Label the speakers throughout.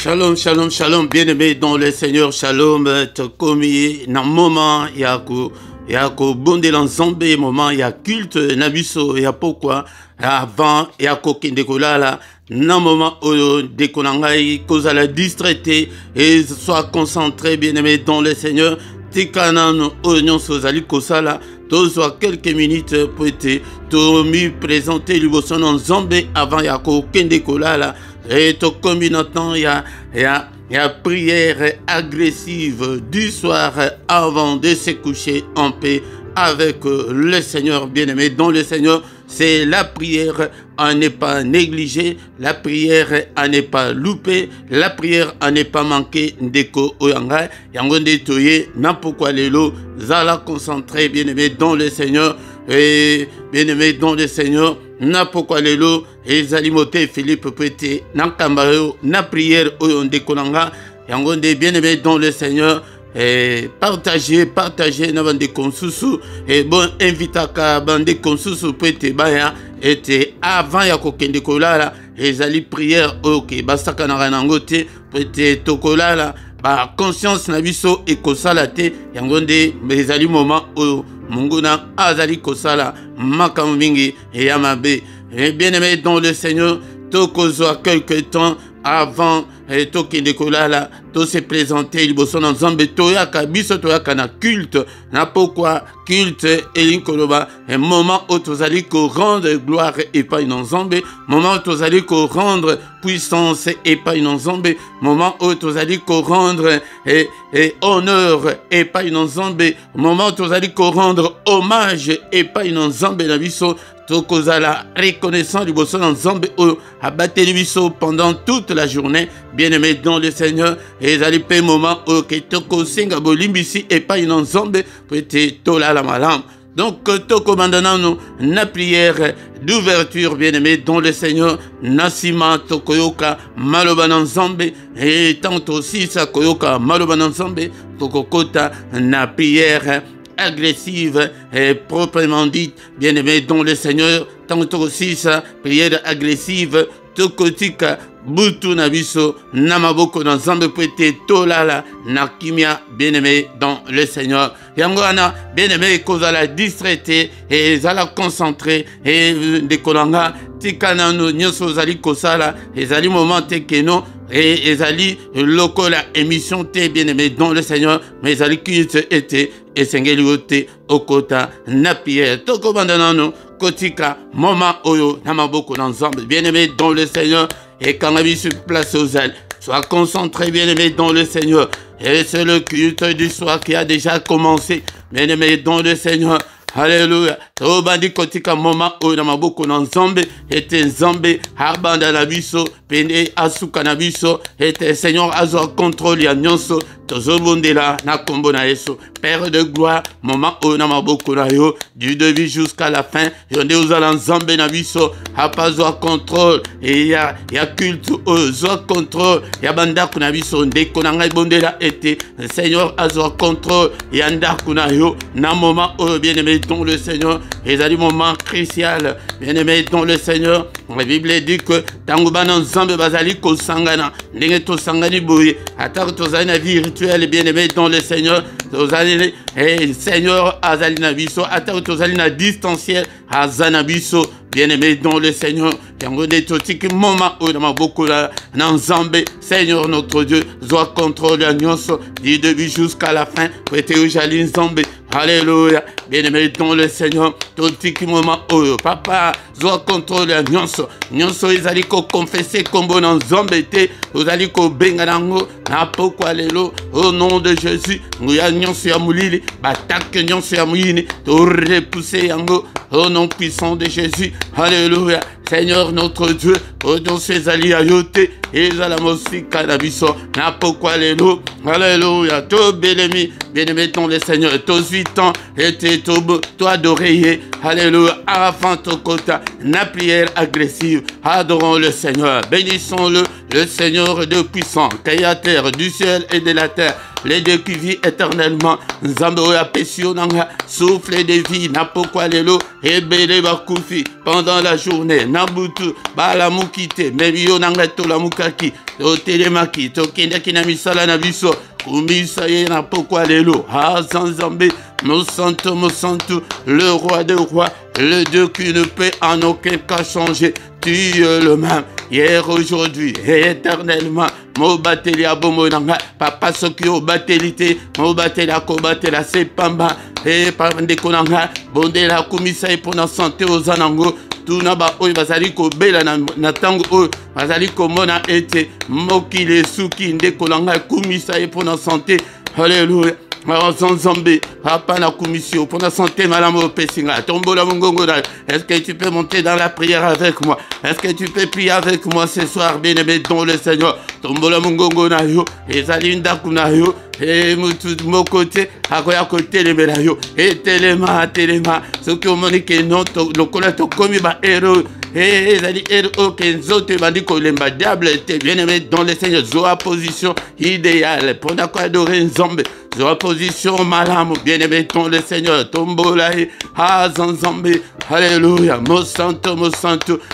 Speaker 1: Shalom, shalom, shalom, bien-aimé dans le Seigneur, shalom, tokomi, na moment, yako bonde l'ensemble, moment, ya culte, nabiso, ya pourquoi, avant, yako kindekolala, na moment, dekonangai, cause à la distraité, et soit concentré, bien-aimé dans le Seigneur, tikanan, oignon, sozali, kosala, soit quelques minutes pour être présenter l'uboson en zambé avant yako kindekolala. Et tout comme maintenant, il y a prière agressive du soir avant de se coucher en paix avec le Seigneur bien-aimé. Dans le Seigneur, c'est la prière à ne pas négliger, la prière à ne pas louper, la prière à ne pas manquer d'eko oyanga. Yangonde toye, n'importe lelo, zala concentré bien-aimé dans le Seigneur. Et bien-aimé dans le Seigneur, n'importe lelo, et Zalimote Philippe Pété, Nakambayo, na prière oyonde konanga, yangonde bien-aimé dans le Seigneur. Et partagez na bande konsusu et bon invitaka bande konsusu pete baya était avant ya kokende kolala et zali prière ok basaka na ranangote pete tokolala ba conscience na biso e kosala te yangonde bezali moment o munguna azali kosala makambo mingi et yamabe et bien-aimé dans le Seigneur tokozo quelque temps avant et tokende kolala to se présenter liboso na nzambe toyaka biso toyaka na culte na pourquoi culte elinkoloba un moment où tozali ko rendre gloire et pas na nzambe moment où tozali ko rendre puissance et pas na nzambe moment où tozali ko rendre et honneur et pas na nzambe moment où tozali ko rendre hommage et pas na nzambe na biso tokozala reconnaissant liboso na nzambe oyo abateli biso pendant toute la journée bien-aimé dans le Seigneur et zali pe moment où que toko singa bolimbisi et pas na nzambe peut-être tola la malam. Donc, toko mandanano na prière d'ouverture, bien-aimé, dans le Seigneur, nasima tokoyoka malobanan zambe, et tant aussi sa koyoka malobanan zambe, tokokota na prière agressive et proprement dite, bien-aimé, dans le Seigneur, tant aussi sa prière agressive, tokotika butu nabiso namaboko na nzambe pete tolala na kimia bien-aimé dans le Seigneur yangwana bien-aimé kozala distraité et zala concentré et de kolanga tikana no nyoso zali kosala ezali moment tekeno et ezali lokola émission te bien-aimé dans le Seigneur mais ezali culte était esengeli ote okota na prière toko bandanano kotika moment oyo namaboko na nzambe bien-aimé dans le Seigneur. Et quand la vie se place aux ailes, sois concentré, bien-aimé, dans le Seigneur. Et c'est le culte du soir qui a déjà commencé, bien-aimé, dans le Seigneur. Alléluia. Tobandi kotika moment où na maboko na nzambe était nzambe abanda na biso pende asuka na biso était Seigneur azwa contrôle ya nyonso tozobondela na kombo na Yesu Père de gloire moment où na maboko na yo du début jusqu'à la fin yonde uzala nzambe na biso apazwa contrôle et ya culte uzwa contrôle ya bandako na biso ndeko na ngai bondela était Seigneur azwa contrôle ya ndako na yo na moment où bien-aimé dans le Seigneur, et à du moment crucial, bien-aimé dans le Seigneur, la Bible dit que Tangoubana Nzambe Bazali Ko Sangana, Nengeto Sangani Boui, attaque Tozana virtuelle, bien-aimé dans le Seigneur, Tozali, et Seigneur Azalina Biso, attaque Tozalina distanciel, Azanabiso, bien-aimé dans le Seigneur, Yangonde Totik, moment où dans ma beaucoup là, Nzambe, Seigneur notre Dieu, soit contrôle l'agneau, du début jusqu'à la fin, prêtez au Jalin Nzambe, alléluia, bien-aimé dans le Seigneur, Totik moment où, papa, soit contrôle l'agneau, nyonso ezali ko confesser kombo na nzambe te, ozali ko benga nango, na pourquoi lelo, au nom de Jésus, nguya nyonso ya mulili, batake nyonso ya muyini, to repousser yango, au nom puissant de Jésus, alléluia, Seigneur notre Dieu, au nom ses alliés ayote, et à la musique à la biso, na pourquoi lelo, alléluia, to belemi, bien-aimé dans le Seigneur, tos 8 ans, et toi d'oreiller, alléluia, avant to kota, la prière agressive. Adorons le Seigneur, bénissons-le, le Seigneur de puissant, créateur du ciel et de la terre. Les deux qui vivent éternellement. Nzambe ya pesio nanga, souffle de vie, na pokwa lelo, ebele bakufi, pendant la journée, nabutu, bala mukite, mebiyo nanga to la mukaki, to telemaki, to kendaki na misala na biso, kumisa ye na pokwa lelo, ha Nzambe, Monsanto, le roi des rois, le Dieu qui ne peut en aucun cas changer. Tu es le même, hier, aujourd'hui, et éternellement. Mo bateli abomo nanga, papa soki o batelite, mo batela ko batela sepamba, et par ndekonanga, bondela kumisa e pona santé aux anango, tuna ba oyo bazali ko bela na tango oyo, bazali ko mona ete, mokile suki ndekonanga kumisa e pona santé, alléluia. Nzambe, papa na commission pour la santé malamo pesinga tombola mungongo. Est-ce que tu peux monter dans la prière avec moi? Est-ce que tu peux prier avec moi ce soir, bien-aimé dans le Seigneur? Tombola mungongo na yo, ezalinda kuna yo, et de mon côté, à côté les médailles, et téléma, ce que monique non, le colère comme il va héros. Et ils ont dit, que les dit que les diable était bien aimé dans le Seigneur. Zoa position idéale pour adorer Nzambe. Zoa position malam, bien aimé dans le Seigneur. Tombolaï, Nzambe, alléluia. Monsanto,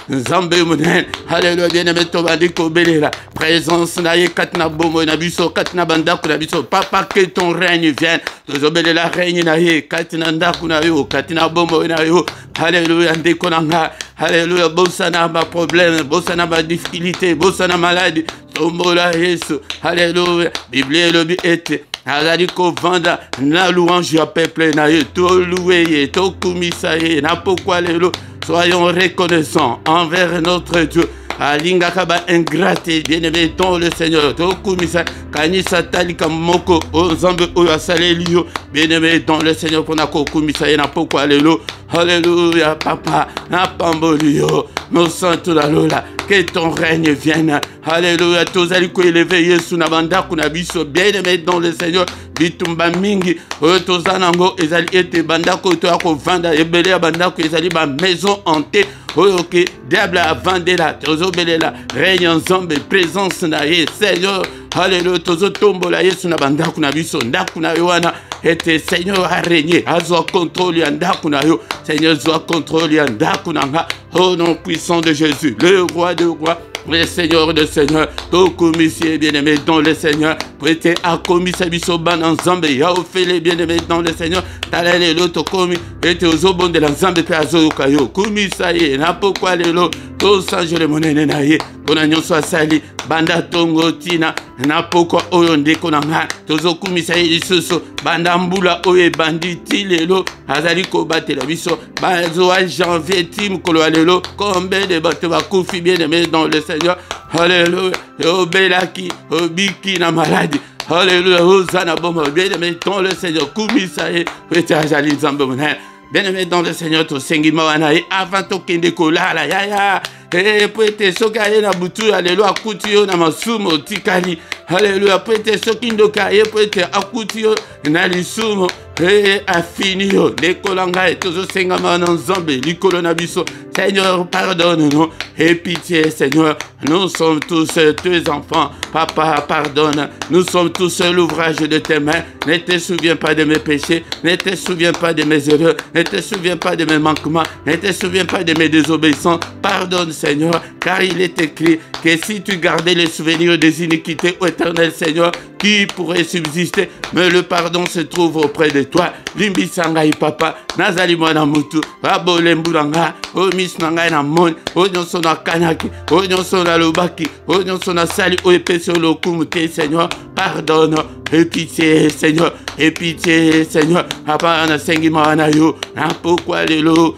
Speaker 1: Nzambe Mounen, alléluia. Bien aimé, Toba dit que Belela. Présence naïe, Katna Bomo, Nabiso, Katna Bandaku, Nabiso. Papa, que ton règne vienne. Tozobelela règne naïe, Katna Ndaku Nayo, Katna Bomo Nayo. Alléluia, Ndekonanga. Alléluia, Bossana ma problème, Bossana ma difficulté, Bossana maladie, Tombola Yesu, Alléluia, Bible le biete, Aladiko Vanda, na louange à peuple naïe, to loué, to kumisaye, na pourquoi lelo, soyons reconnaissants envers notre Dieu. Alinga kaba ingrate, bien-aimé dans le Seigneur, to kumisa, kanisa talika moko, o zambe o asalelio, bien-aimé dans le Seigneur, pour na kumisa, na pourquoi lelo. Alléluia, papa, na pambolio, nos santos la lola, que ton règne vienne. Alléluia, tous allez ko élever Yesu na banda kuna biso, bien-aimé dans le Seigneur, bitumba mingi, tous anango, ezali ete banda ko to ako vanda, ebele banda ko ezali ba maison hantée. Ok, diable a vendu là, tozo belela, règne ensemble, présence na ye, Seigneur. Alléluia, tozo tombo la Yesu na banda kuna biso, ndaku na yoana. Et Seigneur a régné, a zoa contrôle yandakuna yo, Seigneur zoa contrôle yandakunanga, au nom puissant de Jésus, le roi de rois, le Seigneur de Seigneur, tout commissaire bien-aimé dans le Seigneur, prêtez à commissaire bisoban en Zambé, ya fait les bien-aimés dans le Seigneur, talale l'autre commis, et aux obons de la Zambé pe azo kayo, commissaire, n'a pourquoi les lots, tout ça je le monnaie naïe, qu'on a soit sali, banda tongo tina, n'a pourquoi oyonde qu'on a, tozo commissaire isuso, banda mbula oye banditi lelo, azaliko bate la biso, bazo a janvier tim kolo alelo, combien de bateaux va koufi bien-aimé dans le Seigneur, alléluia, obelaki, obiki na maladie. Alléluia, Hosanna, bon, bien-aimé dans le Seigneur, Koumisaye, Pétajali Zambomone, bien-aimé dans le Seigneur, tout Sengimawanae, avant to kende kola, la ya, et prêtez ce cahier na boutou, alléluia, Koutio, na masumo, Tikali, alléluia, prêtez ce kindo cahier, prêtez à Koutio, na lisumo, et à finir, les colanga et tous les sengamans en Zambé, l'icône nabiso, Seigneur, pardonne-nous, et pitié, Seigneur, nous sommes tous tes enfants, Papa, pardonne, nous sommes tous l'ouvrage de tes mains, ne te souviens pas de mes péchés, ne te souviens pas de mes erreurs, ne te souviens pas de mes manquements, ne te souviens pas de mes désobéissances, pardonne, Seigneur, car il est écrit que si tu gardais les souvenirs des iniquités, ô éternel Seigneur, qui pourrait subsister, mais le pardon se trouve auprès de toi. Limbi sangai papa, nazali mwana mutu, rabole mbulanga, o misnanga na mon, o nyonso na kanaki, o nyonso na lobaki, o nyonso na sali, o epesi lokumute, Seigneur, pardonne, et pitié, Seigneur, et pitié, Seigneur, papa na sengi mawana yo, na pourquoi lelo,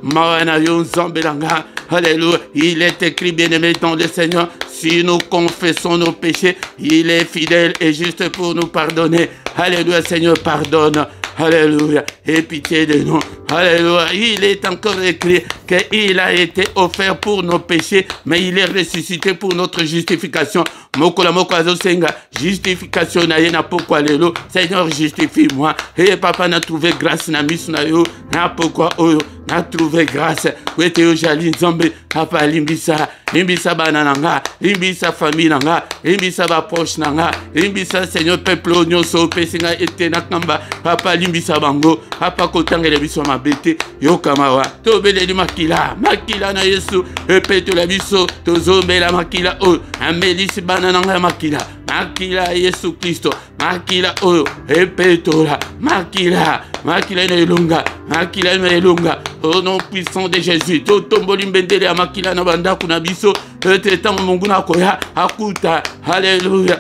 Speaker 1: mawana yo nzambelanga. Alléluia, il est écrit, bien-aimé dans le Seigneur, si nous confessons nos péchés, il est fidèle et juste pour nous pardonner. Alléluia, Seigneur, pardonne. Alléluia. Et pitié de nous. Alléluia. Il est encore écrit qu'il a été offert pour nos péchés, mais il est ressuscité pour notre justification. Mokola mokazo senga, justification na yena pourquoi lelo. Seigneur, justifie-moi. Et papa n'a trouvé grâce na misu na yo. Na pourquoi oyo. Na trouvé grâce. Kwete yo jali nzambe. Papa limbisa. Limbisa banananga. Limbisa famille nanga. Limbisa ba proche nanga. Limbisa Seigneur peuple onyo so pesinga ete na kamba. Papa limbisa bango. Papa kotangele biso mabete. Yo kamawa. Tobeleli makila. Makila na Yesu. Epeto la biso. Tozombe la makila. Oh. Amelisi banananga makila. Makila Yesu Kristo. Makila oyo. Epetola. Makila. Makila na elonga. Makila na elonga. Au nom puissant de Jésus. Totomboli mbendele ya makila na banda kuna biso. Etetango mungu na koya. Akuta. Alléluia.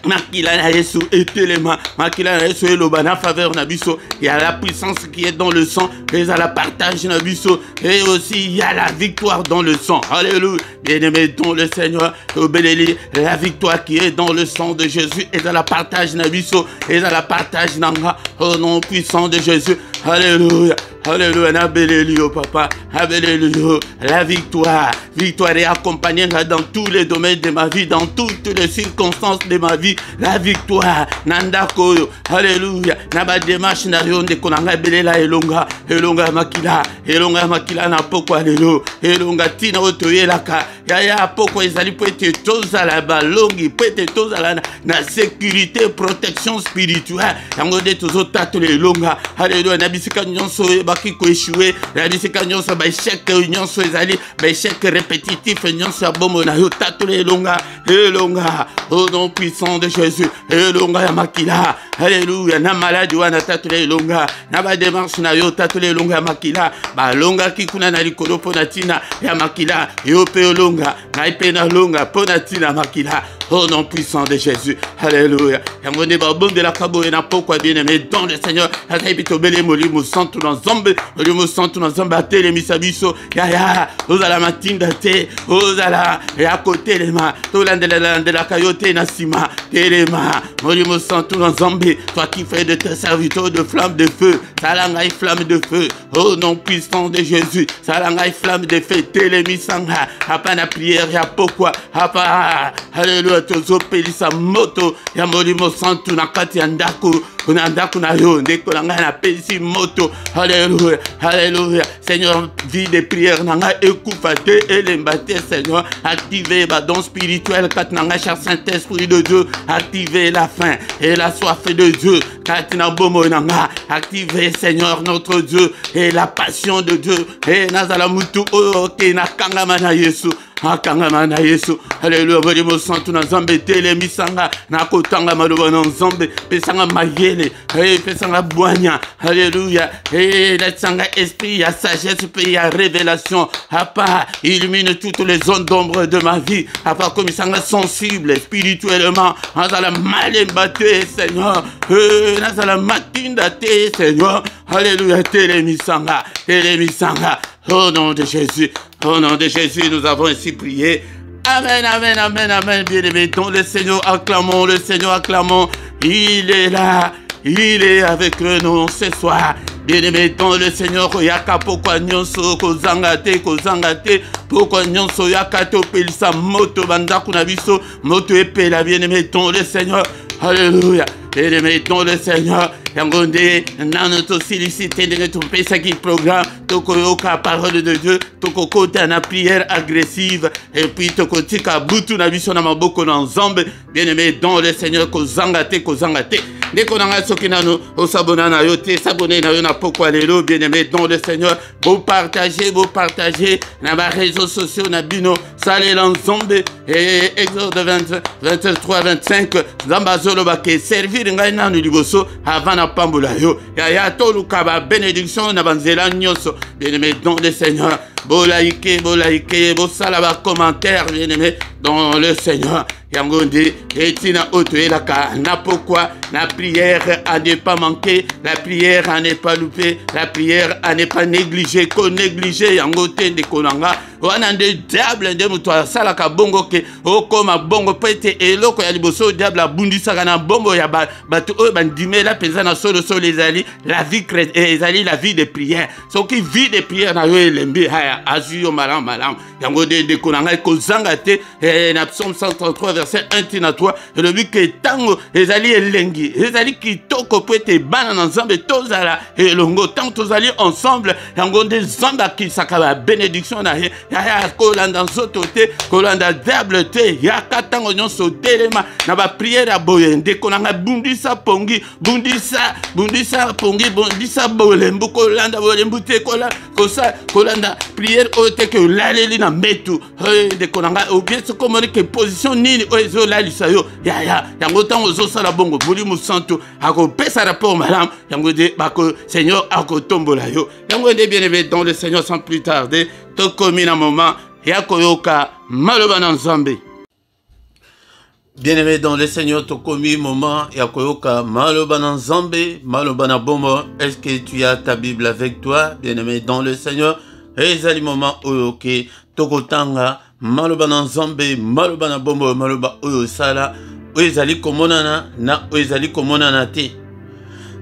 Speaker 1: Makila na Yesu etelema, makila na Yesu eloba na faveur na biso. Il y a la puissance qui est dans le sang, mais à la partage na biso. Et aussi il y a la victoire dans le sang. Alléluia. Bien-aimé dans le Seigneur, obéléli, la victoire qui est dans le sang de Jésus et à la partage na biso, et à la partage nanga, au nom puissant de Jésus. Alléluia. Alléluia, Abelelio, papa, Abelelio, la victoire. Victoire est accompagnée dans tous les domaines de ma vie, dans toutes les circonstances de ma vie. La victoire, Nanda Koyo, Alléluia, Naba démarche Narion de Konanga Belela Elonga, Elonga Makila, na poko alelo, Elonga Tina Otoye Laka, Yaya poko ezali poete toza la balongi, poete toza la na sécurité, protection spirituelle. Yango de tozo tato le Elonga, Alléluia, Nabisika Nyonso baki ko échoué, Nabisika Nyonso ba échec Nyonso ezali, ba échec répétitif Nyonso abomo na yo tato le Elonga, Elonga, au nom puissant de Jésus, Elonga ya Makila, Alléluia, na maladie wana tato le Elonga, na ba démarche na yo tato le Elonga ya Makila, ba longa kikuna na likolo pona tina ya Makila, yo pe longa, na ipena longa pona tina Makila. Au nom puissant de Jésus. Alléluia. Yangone babon de la kabo et na pourquoi bien aimé dans le Seigneur. Azabito bele molimo santu na zombe. Molimo santu na zombe a tele misabiso. Ya. Ozala matinda te. Ozala. Et à côté les mains. Tolande de la cayote na sima. Telema. Molimo santu na zombe. Toi qui fais de tes serviteurs de flamme de feu. Salangai flamme de feu. Au nom puissant de Jésus. Salangai flamme de feu. Tele misanga. Apa na prière ya pourquoi. Apa. Alléluia. Tozo pelisa moto ya molimo santu na kati ya ndako na yo ndeko na ngai na pelisi moto. Alléluia, alléluia. Seigneur, vie de prière na ngai ekufa te elemba te. Seigneur, activez ba don spirituel kat na ngai, cher Saint-Esprit de Dieu. Activez la faim et la soif de Dieu kat na bomo na ngai. Activez, Seigneur notre Dieu, et la passion de Dieu. Et nazala mutu o ke na kangama na Yesu. Akangama na Yesu. Alléluia. Molimo santu na Nzambe tele misanga na kotanga maloba na Nzambe pesanga mayele pesanga boanya. Alléluia. Et laissanga esprit ya sagesse pe ya révélation. Papa, illumine toutes les zones d'ombre de ma vie. Papa, comme sanga sensible spirituellement. Nazala malemba te Seigneur. Nazala matinda te Seigneur. Alléluia. Tele misanga. Au nom de Jésus. Au nom de Jésus, nous avons ainsi prié. Amen, amen, amen, amen. Bien-aimés, dans le Seigneur, acclamons le Seigneur, acclamons. Il est là, il est avec nous ce soir. Bien-aimés, dans le Seigneur, yaka pourquoi nyonso kozangate, pourquoi nyonso yaka topelisa moto bandaku na biso, moto epela. Bien-aimés, dans le Seigneur, alléluia. Bien-aimés, dans le Seigneur, Yangonde, notre sollicité de notre qui programme, Tokoyoka, parole de Dieu, Tokokota, na prière agressive, et puis Tokotika, Butu, na biso na maboko na Nzambe. Bien-aimés, dans le Seigneur, kozangate. Dès a sokinano, au sabona na yote, sabone na yo na pourquoi lelo, bien-aimés, dans le Seigneur, vous partagez, na ba réseaux sociaux, na bino, salé l'Nzambe, et Exode 23, 25, Zambazolo bake, servir ngai na liboso, avant na pambola yo, ya toluka ba bénédiction na banzela nyonso. Bien-aimés, dans le Seigneur, bolaike, salaba commentaire, bien-aimés, dans le Seigneur. Yangonde, etina otoelaka, na pourquoi la prière à ne pas manquer, la prière à ne pas louper, la prière à ne pas négliger, qu'on néglige yangote de konanga, wana nde diable nde moto asalaka bongo ke okoma bongo po ete eloko ya liboso diable abundisaka na bombo ya bato oyo bandimela mpenza na solo ezali la vie ezali la vie de prière soki vie de prière na yo elembi haya azwi yo malamu yango nde ndeko na ngai kozanga te na psaume 133 verset 1 tina 3 elobi ke ntango ezali elengi ezali kitoko po ete bana na nzambe tozala elongo ntango tozali ensemble yango nde nzambe akisaka babénédiction na ye yaya kolanda nzoto te kolanda diable te yaka ntango nyonso telema na bapriere ya boye ndeko na ngai bundisa pongi bundisa pongi bundisa bolembu kolanda bolembu te kolanda priere oyo te ke olaleli na mbetu ndeko na ngai obie soko omoni ke position nini oyo ezolalisa yo yaya yango ntango ozosala bongo molimo santu akopesa rapport malamu yango nde seigneur akotombola yo yango nde bien aimé dans le Seigneur sans plus tarder tokomi na moment ya koyoka maloba na nzambe. Bien-aimé dans le Seigneur, tokomi moment ya koyoka maloba na nzambe, maloba na bombo. Est-ce que tu as ta Bible avec toi, bien-aimé dans le Seigneur? Ezali moment oyo ke tokotanga maloba na nzambe, maloba na bombo, maloba oyo sala, oyo ezali komonana na oyo ezali komonana te.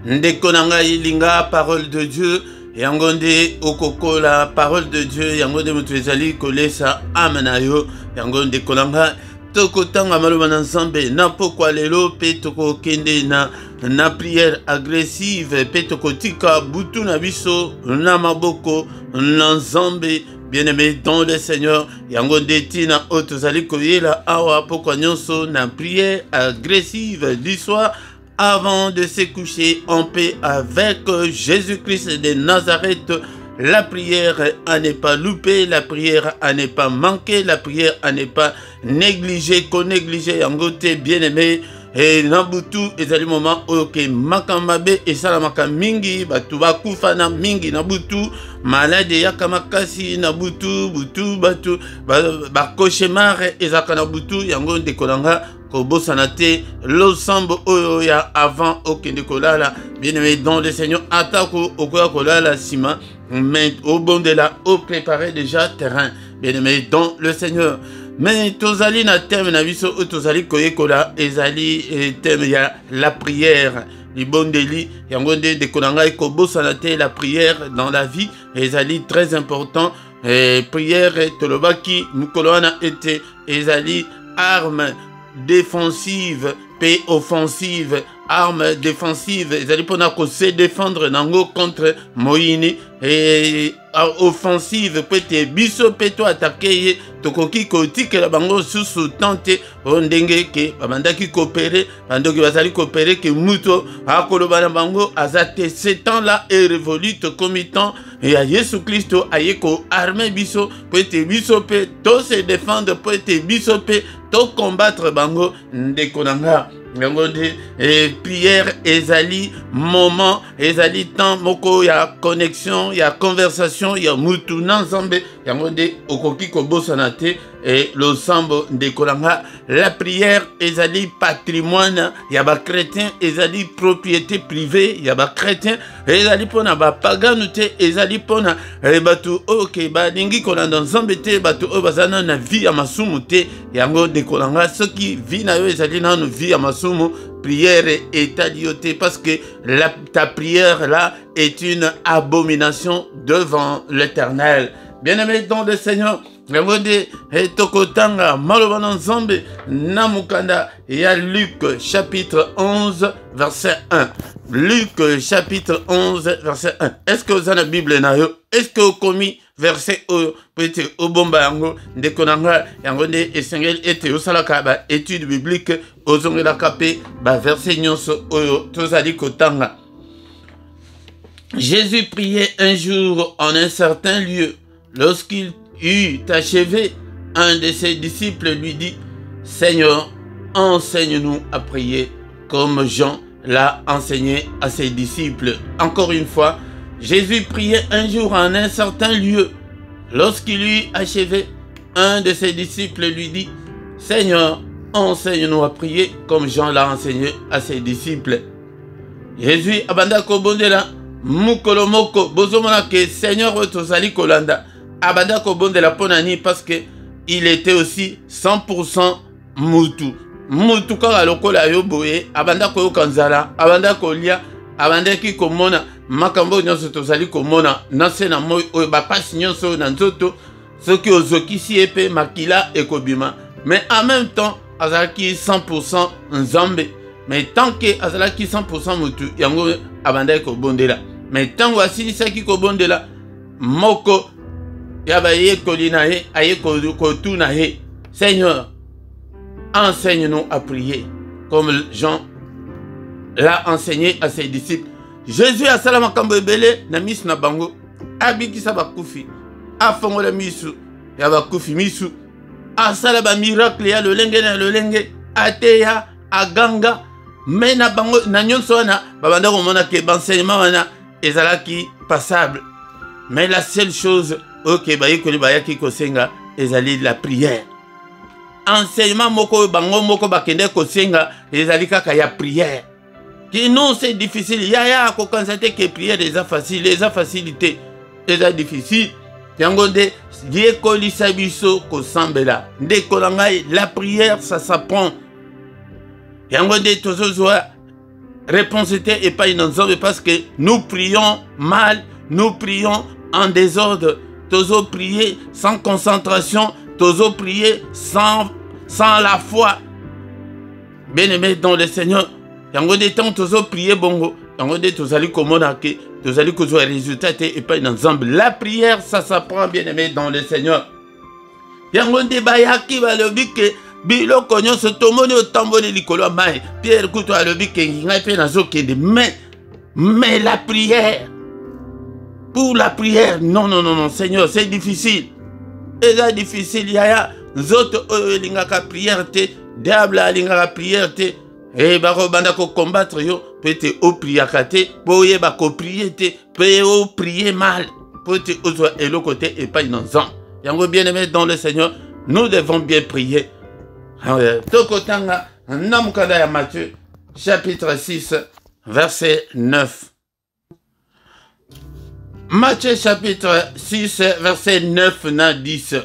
Speaker 1: Ndeko na ngai linga parole de Dieu, yango nde okoko la parole de Dieu, yango nde moto ezali kolesa ame na yo, yango ndeko na ngai tokotanga maloba na nzambe na pokwa lelo pe tokokende na prière agressive pe tokotika butu na biso na maboko na nzambe. Bien-aimé dans le Seigneur, yango nde tina oyo tozali koyela awa pokwa nyonso na prière agressive du soir avant de se coucher en paix avec Jésus-Christ de Nazareth. La prière à ne pas louper, la prière à ne pas manquer, la prière à ne pas négliger, qu'on-négliger, yangote bien-aimé. Et Nabutu, ezali moment oke makamabe et salamaka mingi, batu bakufana mingi Nabutu, malade yakamakasi Nabutu, batu cauchemar ezaka Nabutu, yango ndekolanga kobosanate losambo oyo ya avant okende kolala. Bien-aimé dans le Seigneur, atako okoya kolala sima, mais au bon de là, au préparer déjà terrain. Bien-aimé dans le Seigneur. Mais tozali na thème na biso o tozali koyekola ezali thème ya la prière. Libondeli yango nde dekonanga ekobosana te la prière dans la vie ezali très important. Prière tolobaki mukolo wana ete ezali arme défensive pe offensive. Arme défensive ezali pona ko se défendre nango contre moyini et offensive peut biso peto attaquer tokoki kotikela bango susu tante ondenge ke babandaki coopérer bandoki bazali coopérer ke muto akoloba na bango azate ce temps là est révolu to comitant et à Jésus Christ ayeko armé biso peut biso pe to se défendre peut biso pe to combattre bango ndekonanga. Yango de prière ezali moment ezali temps moko ya connexion ya conversation ya mutu na nzambe yango de okoki kobosana te et le sambo ndekolanga. La prière ezali patrimoine ya ba chrétien ezali propriété privée ya ba chrétien ezali pona ba pagano te ezali pona batu oke balingi kolanda nzambe te batu oyo bazana na vie ya masumu te yango ndekolanga soki vie na yo ezali nanu vie ya masumu prière est alliotée parce que ta prière là est une abomination devant l'Éternel. Bien-aimé dans le Seigneur, Ngode tokotanga maloba na nzambe na mukanda ya Luc chapitre 11 verset 1. Luc chapitre 11 verset 1. Est-ce que vous avez la Bible na yo? Est-ce que vous commis verset oyo peut-être obomba yango ndekonanga yango nde esengeli ete osalaka ba étude biblique ozongelaka pe ba verset nyonso oyo tozali kotanga. Jésus priait un jour en un certain lieu. Lorsqu'il eut achevé, un de ses disciples lui dit: Seigneur, enseigne-nous à prier comme Jean l'a enseigné à ses disciples. Encore une fois, Jésus priait un jour en un certain lieu. Lorsqu'il eut achevé, un de ses disciples lui dit: Seigneur, enseigne-nous à prier comme Jean l'a enseigné à ses disciples. Jésus abanda kobondela mukolo moko bozomona ke Seigneur tozali kolanda abanda ko bondela ponani parce que il était aussi 100% mutu. Mutu kaka lokola yo boye, abanda ko yokanzala, abanda ko lia, abanda ki komona makambo nyonso tozali komona nase na moi oyo bapasi nyonso na nzoto soki ozokisi epe makila ekobima. Mais en même temps azalaki 100% nzambe. Mais tant que azalaki 100% mutu yango abanda ko bondela. Mais tango asilisaki ko bondela moko yaba yekoli na ye aye ko tuna ye, Seigneur, enseigne-nous à prier comme Jean l'a enseigné à ses disciples. Jésus a salama kambo ebele na misu na bango, abikisa bakufi, afongola misu ya bakufi misu, asala ba miracle ya lolenge na lolenge, ateya aganga, mais na bango na nyonso wana babanda komona ke enseignement wana ezalaki passable. Mais la seule chose ok bayekoli bayaki kosenga ezali la prière. Enseignement moko bango moko bakende kosenga ezali kaka ya prière. Qui non c'est difficile, ya ko constater que prière est facile, les facilité est difficile. Yango de yekoli sabiso ko sambela. Ndeko ngai la prière ça s'apprend. Yango de tozozoa réponse était et pas inonzombe parce que nous prions mal, nous prions en désordre, tozo prier sans concentration, tozo prier sans la foi. Bien-aimé dans le Seigneur, yango de temps tozo prier bongo, yango de tozali komona ke tozali kozwa résultat et pas ensemble. La prière ça s'apprend, bien-aimé dans le Seigneur. Yango de bayaki balobi ke biloko nyonso tomoni otamboli likolo mai. Pierre kuto alobi ke ngai pe nazokende, mais la prière, pour la prière, non, Seigneur, c'est difficile. C'est difficile, yaya. Nzoto oyo lingaka prière te, diable lingaka prière te. Et baro banda ko combattre yo, peut-être au priaka te, boye ba ko prier te, peut au prier mal, peut-être au et le côté et pas innocent. Yango bien-aimé dans le Seigneur, nous devons bien prier. Tokotanga namukada ya Matthieu chapitre 6 verset 9. Matthieu chapitre 6 verset 9 na 10.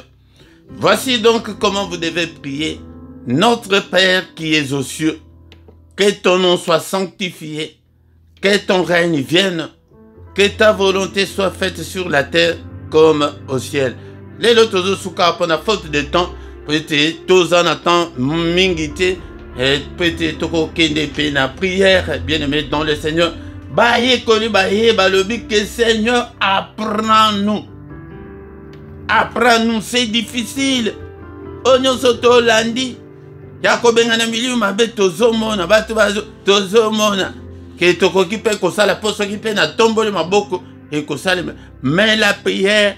Speaker 1: Voici donc comment vous devez prier. Notre Père qui es aux cieux, que ton nom soit sanctifié, que ton règne vienne, que ta volonté soit faite sur la terre comme au ciel. Les lotos souka pour la faute de temps, peut-être tous en attendent mingité, et peut-être toko kende pe na prière, bien aimé dans le Seigneur. Baye koli baye balobi que Seigneur apprends-nous. Apprends-nous, c'est difficile. Onyo soto landi. Yako benga na milieu mabe tozomona batu bazo tozomona ke toko ki pe kosala poso ki pe na tombole maboko et kosala, mais la prière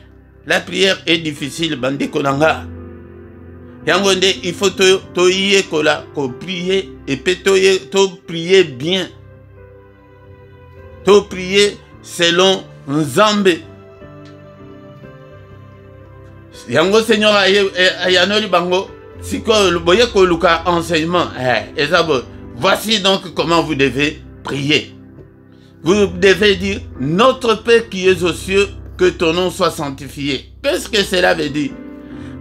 Speaker 1: est difficile bande konanga. Yango nde il faut to yé kola ko prier et pe to prier bien. To prier selon Nzambe. Yango Seigneur ayanoli bango. Si vous voyez que le enseignement, voici donc comment vous devez prier. Vous devez dire, notre Père qui es aux cieux, que ton nom soit sanctifié. Qu'est-ce que cela veut dire?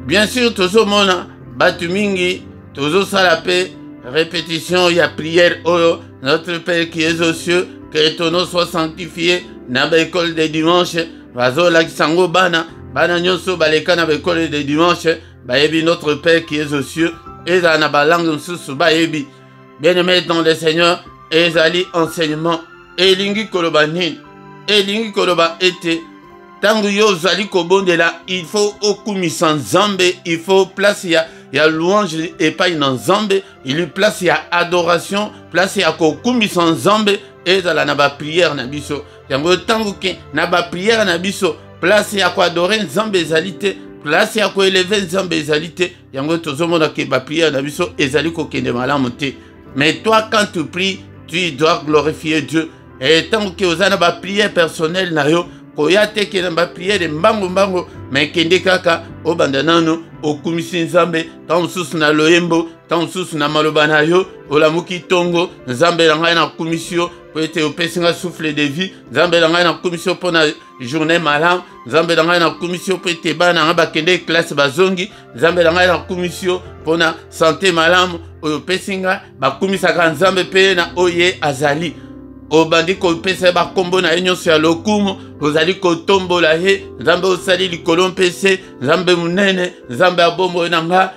Speaker 1: Bien sûr, tout le monde, Batumingi, tout ça la paix, répétition, il y a prière, oh, notre Père qui es aux cieux, que ton nom soit sanctifié. Naba école de dimanche, vazo la kisango bana, bana nyonso baleka na école de dimanche. Baebi notre Père qui est aux cieux, et dans la langue sous baebi. Bien-aimé dans le Seigneur, ezali enseignement, elingi koloba nin, elingi koloba ete, tangu yo zali kobondela, il faut okumisa Nzambe, il faut place ya louange et pas une Nzambe, il lui place ya adoration, place ya kokumisa Nzambe, et dans la naba prière na biso. Yango tangu ke naba prière na biso, place ya ko adorer Nzambe ezalite. Place ya ko élever Nzambe ezalité, yango tozomona ke ba prière na biso ezali ko kende malamu te. Mais toi quand tu pries, tu dois glorifier Dieu. Et tant que ozana ba prière personnelle na yo, koya te ke na ba prière mbango mbango mais kende kaka obanda nano okumisi nzambe tant mosusu na loyembo tant mosusu na maloba na yo olamuki tongo nzambe na ngai na kumisio po ete opesi nga souffle de vie nzambe na ngai na kumisio mpo na journée malamu nzambe na ngai na kumisio po ete bana na ngai bakende classe bazongi nzambe na ngai na kumisio mpo na santé malamu oyo opesi nga bakumisaka nzambe mpe na oye azali obandi kopesa bakombo na ye nyonso ya lokumu ozali kotombola ye nzambe osali likolo mpese nzambe munene nzambe ya bomoi na nga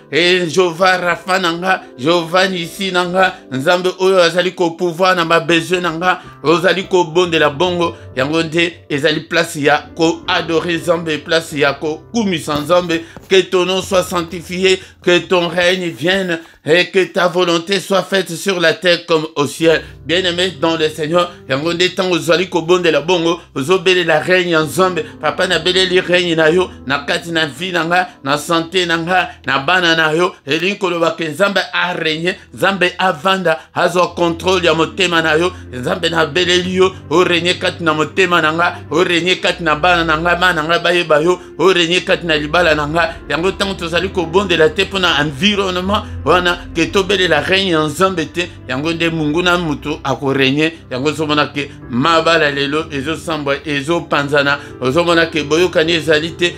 Speaker 1: jehova rafa na nga jehova nisi na nga nzambe oyo azali kopouvoir na babesoin na nga ozali kobondela bongo yango nde ezali place ya koadore nzambe place ya kokumisa nzambe que ton nom soit sanctifié que ton règne vienne et que ta volonté soit faite sur la terre comme au ciel bien-aimé dans le Seigneur yango nde ntango ozali kobondela bongo ozobelela règne ya nzambe papa nabeleli règne na yo na kati na vie na nga na santé na nga na bana na yo elingi koloba ke nzambe arègne nzambe avanda azwa contrôle ya motema na yo nzambe nabeleli yo orègne kati na motema na nga orègne kati na bana na nga bana na nga bayeba yo orègne kati na libala na nga yango ntango tozali kobondela te mpo na environnement wana ke tobelela règne ya nzambe te yango nde mungu na mutu akorègne yango ozomona ke mabala lelo ezosambwa ezopanzana ozomona ke boyokani ezali te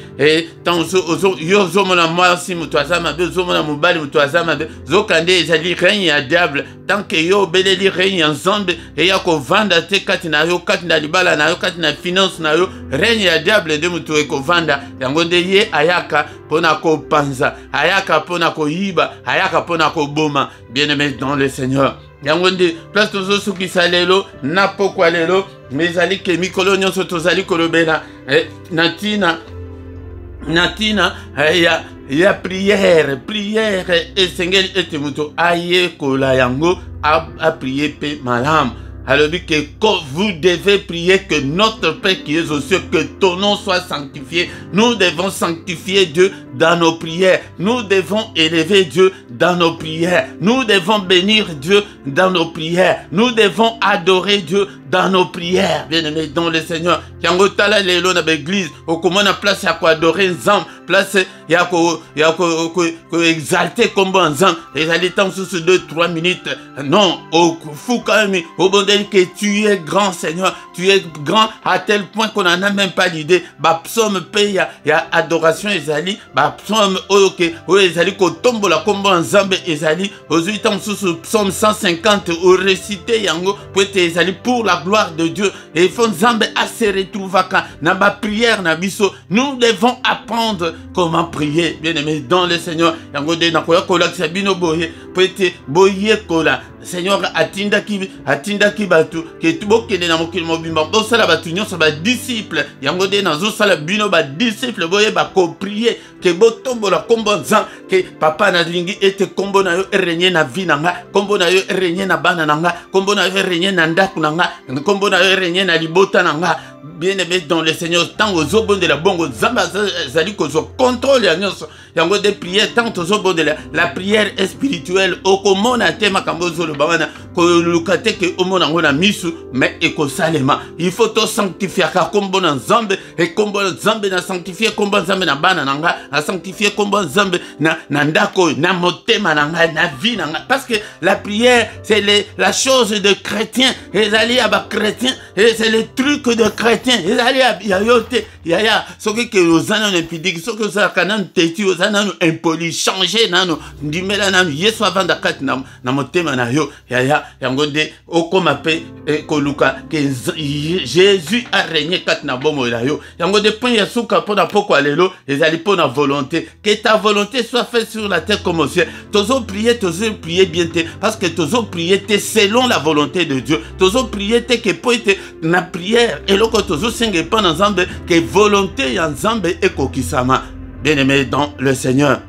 Speaker 1: yo ozomona mwasi mutu aza mabe ozomona mobali mutu aza mabe zokande ezali règne ya diable tant ke yo obeleli règne ya nzambe eya kovanda te kati na yo kati na libala na yo kati na finance na yo règne ya diable nde mutu ekovanda yango nde ye ayaka mpona kopanza ayaka mpona koyiba ayaka mpona koboma bien-aimé dans le Seigneur yango nde place tozosukisa lelo na pokwa lelo mais ezali ke mikolo nyonso tozali kolobela natina ya prière esengeli ete moto ayekola yango aprie mpe malamu alors que vous devez prier que notre Père qui est aux cieux, que ton nom soit sanctifié. Nous devons sanctifier Dieu dans nos prières. Nous devons élever Dieu dans nos prières. Nous devons bénir Dieu dans nos prières. Nous devons adorer Dieu dans nos prières. Bien-aimés dans le Seigneur. Yango tala lelo na l'église. Okomona place ya ko adorer nzambe. Place ya ko exalter comme nzambe. Ezali temps sous 2-3 minutes. Non, au fukami, au bon que tu es grand Seigneur, tu es grand à tel point qu'on n'en a même pas l'idée. Ba psaume paye ya adoration ezali, ba psaume oyoke, ezali ko tombo la kombo nzambe ezali, aujourd'hui temps sous psaume 150 au réciter yango pour être ezali pour la gloire de Dieu. Et faut nzambe a se retrouvaka na ba prière na biso. Nous devons apprendre comment prier, bien-aimé dans le Seigneur. Yango de na koya kola sabino boye, pour être boye kola. Seigneur atindaki batu ke tubokende na mokili mobimba bosala batu nyonso ba disciple yango de nazosala bino ba disciple boye ba ko prier ke botombola kombo nzambe ke papa na lingi ete kombo na yo erenye na vie na nga kombo na yo erenye na bana na nga kombo na yo erenye na ndaku na nga kombo na yo erenye na libota na nga bien-aimé dans le Seigneur tango zobondela bongo nzambe azali kozo contrôle ya nyonso yango de prière tango zobondela la prière est spirituelle okomona te makambo zoloba wana koluka te ke omona ngo na misu mais ekosalema il faut to sanctifier ka kombo na nzambe e kombo na nzambe na sanctifier kombo nzambe na bana na nga na sanctifier kombo nzambe na ndako na motema na nga na vie na nga parce que la prière c'est la chose de chrétien ezali ya ba chrétien et c'est le truc de chrétien ezali ya yote ya soki ke ozana na pidik soki ozala kana teti ozana no impoli changer nano ndimela nano yesu avanda kati na motema na yo ya yango nde okoma pe koluka ke Jésus a régné kati na bomo na yo yango de point ya suka pona pokwa lelo ezali pona volonté que ta volonté soit faite sur la terre comme au ciel tozo prier bien te parce que tozo prier te selon la volonté de Dieu tozo prier te que po ete na prière eloko tozo senge pa na nzambe que volonté ya nzambe ekokisama bien-aimé dans le Seigneur.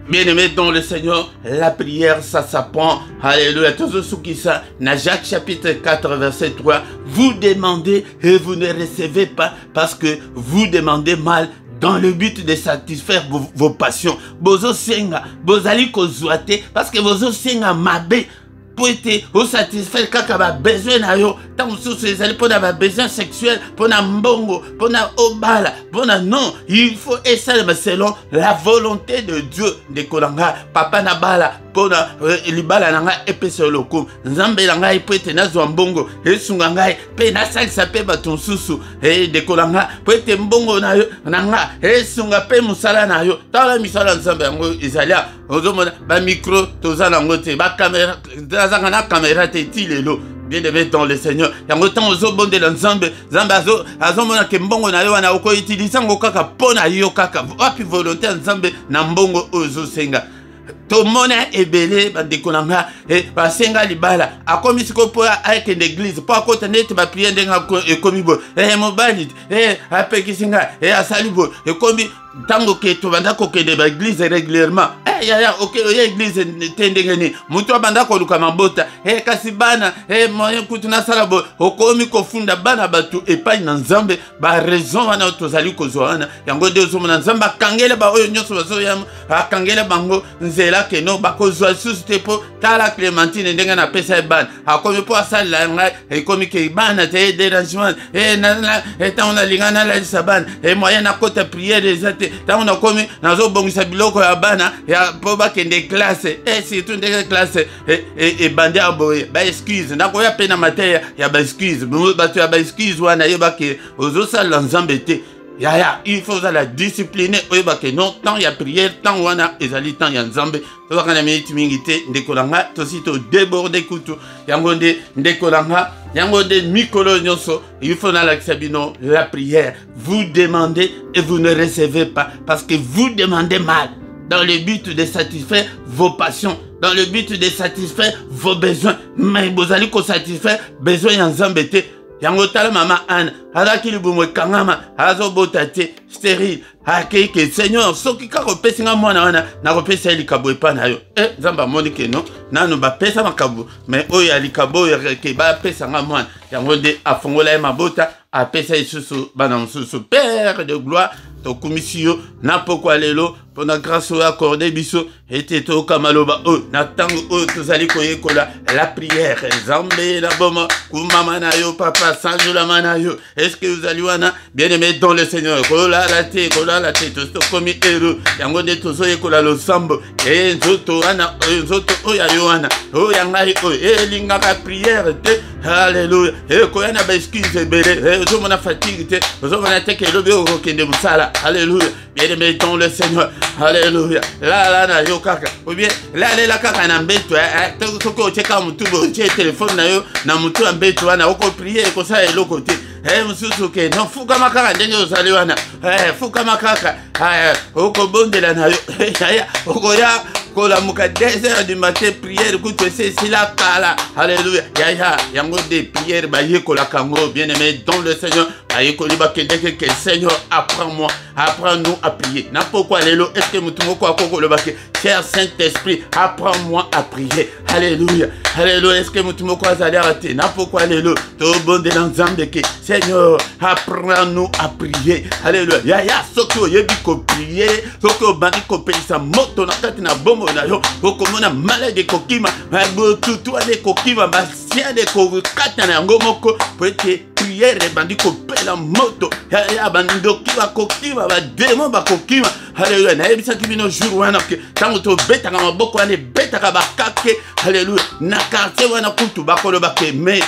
Speaker 1: Bien-aimé dans le Seigneur, la prière, ça s'apprend. Alléluia. Dans Jacques chapitre 4, verset 3, vous demandez et vous ne recevez pas parce que vous demandez mal dans le but de satisfaire vos passions. Bozo senga, bozali kozwate parce que bozo senga mabe. Pour être satisfaire kaka ba besoin na yo tant mosusu ezali mpona babesoin sexuel, mpona mbongo, mpona obala, mpona non, il faut esalema selon la volonté de Dieu. Ndeko na nga papa na bala mpona libala na nga epesa lokumu, nzambe na ngai po ete nazwa mbongo esunga ngai mpe nasalisa mpe bato mosusu ndeko na nga po ete mbongo na yo na nga esunga mpe mosala na yo. Tala misala nzambe yango ezali a ozomona bamikro toza nango te, bakamera nazanga na kamera te ti lelo. Bien-aimé dans le Seigneur, yango tant ozobondela nzambe, nzambe azomona ke mbongo na yo wana okoutiliza ngo kaka mpona yo kaka wapi volonté nzambe na mbongo ozosenga. Tomona ebele bandeko na nga basenga libala akomi siko po akende église po akota neti ba prier ndenga ekomi bo mobali apekisi nga asali bo ekomi tango ke tobanda kokende ba église régulièrement ok oya église tendengeni mutu abanda koluka mabota kasi bana moyen kutu nasala bo okomi kofunda bana batu epai na nzambe ba raison wana tozali kozwa wana yango nde ozomona nzambe akangele ba oyo nyonso bazoyama akangele bango nzela keno bakozwa susu te po tala Clémentine ndenge na pesa bana akomi po asalela ngai ekomi ke bana te dérangement ntango nalingana nalalisa bana moyen nakota priere eza te ntango nakomi nazobongisa biloko ya bana po bakende classe surtout ndenge classe ebandi aboye baexcuse nakoya mpe na mateya ya baexcuse bato ya baexcuse wana yebake ozosalela nzambe te yaya il faut la discipliner oyebake non temps ya prière temps wana ezali temps ya nzambe tozaka na minute mingi te ndeko na nga tosi todéborde kutu yango nde ndeko na nga yango nde mikolo nyonso il faut nalakisa bino la prière. Vous demandez et vous ne recevez pas parce que vous demandez mal dans le but de satisfaire vos passions, dans le but de satisfaire vos besoins, mais vous allez satisfaire besoin ya nzambe te. Yango tala mama Anne alaki libumwe kangama azobota te stérile akeke Seigneur soki ka kopesi nga mwana wana na kopesa likabo epa na yo nzamba moni ke no nanu bapesa makabo mais oyo alikabo ke bapesa nga mwana yango nde afongola ye mabota apesa isusu bana mosusu. Père de gloire tokumisi yo na pokwa lelo mpona grâce oyo accordé biso ete toyoka maloba oyo na ntango oyo tozali koyekola la prière nzambe na boma kumama na yo papa sanjolama na yo. Est-ce que ozali wana bien-aimé dans le Seigneur kolala te tokomi héros yango nde tozoyekola losambo nzoto wana nzoto oyo ya yo wana oyo ya ngai oyo elingaka prière te. Alléluia ekoya na baexcuse ebele ozomona fatigue te ozomona te ke elobi okokende mosala. Alléluia bien-aimé dans le Seigneur. Alléluia la na yo kaka ou bien la kaka na mbeto soki otieka mutu botie telefone na yo na mutu ya mbeto wana okopriye ekosala eloko te mosusu ke non fukama kaka ndenge ozali wana fukama kaka okobondela na yo okoya kolamuka 2h du matin prière kutu esila kala. Alléluia yaya yango de prière bayekolaka ngo bien-aimé dans le Seigneur bayekoli bakendeke ke Seigneur apprends-moi apprends-nous à prier. Na pourquoi lelo est-ce que mutu moko akokoloba ke cher Saint-Esprit apprends-moi à prier. Alléluia alléluia est-ce que mutu moko azali arate na pourquoi lelo tobondela nzambe ke Seigneur apprends-nous à prier. Alléluia yaya soki oyebi koprier soki obandi kopelisa moto na kati na bombo na yo okomona malade kokima tutu ade kokima basia de kokata na yango moko po ete prière ebandi kopela moto ya bandoki bakokima bademo bakokima. Alléluia nayebisaki bino jour wana ke ntango tobetaka maboko wana ebetaka bakake. Alléluia na quartier wana kutu bakoloba ke me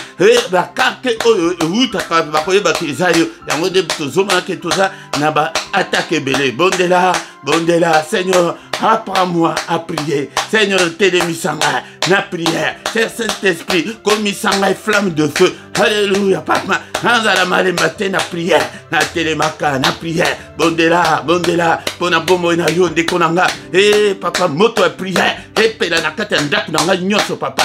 Speaker 1: bakake oyo eutaka bakoyeba ke eza yo yango nde tozomona ke toza na baattake ebele. Bondela Seigneur apprends-moi à prier. Seigneur télémisanga na prière. Cher Saint-Esprit komisanga flamme de feu. Alléluia papa nanzala malemba te na prière na télémaka na prière. Bondela pona bomo na yo ndeko nanga papa moto ya prière epela na kati ya ndako nanga nyonso papa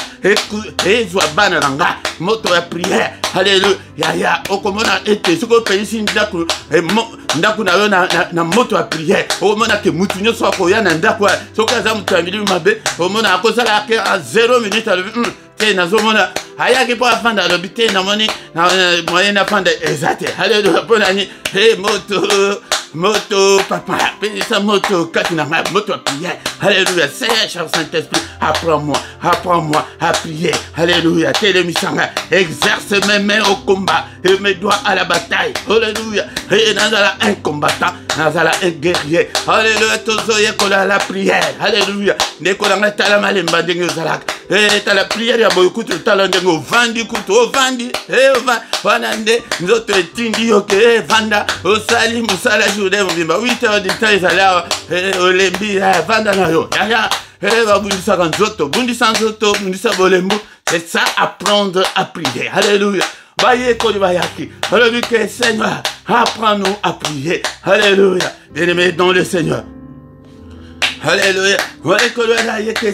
Speaker 1: ezwa bana nanga moto ya prière. Alléluia yaya okomona ete soki opelisi ndako na yo na moto ya prière omona ke mutu nyonso akoya na ndako soki aza mutu ya milimo mabe omona akozala ke a 0 minute alobi te nazomona ayaki mpo afanda alobi te namoni moyen afanda eza te. Alléluia mpo nani moto moto, papa, bénissa moto, katinanga, moto à prier. Alléluia, Seigneur, cher Saint-Esprit, apprends-moi à prier. Alléluia, télémisanga, exerce mes mains au combat et mes doigts à la bataille. Alléluia, et nazala un combattant, nazala un guerrier. Alléluia, tozoye kola la prière. Alléluia, nekolanga tala malemba dengue zalak. Et t'as la prière, ya beaucoup de talent dengue vandi kuto, vandi, vanande, notre tindi ok, vanda, au sali, musala journée, 8h du temps, ils allaient au lembi, vanda na yo, ya, bundisa kanzoto, bundisa nzoto, bundisa bolembu. C'est ça, apprendre à prier. Alléluia. Baye kodi bayaki. Alléluia, Seigneur, apprends-nous à prier. Alléluia. Bien-aimés dans le Seigneur. Alléluia.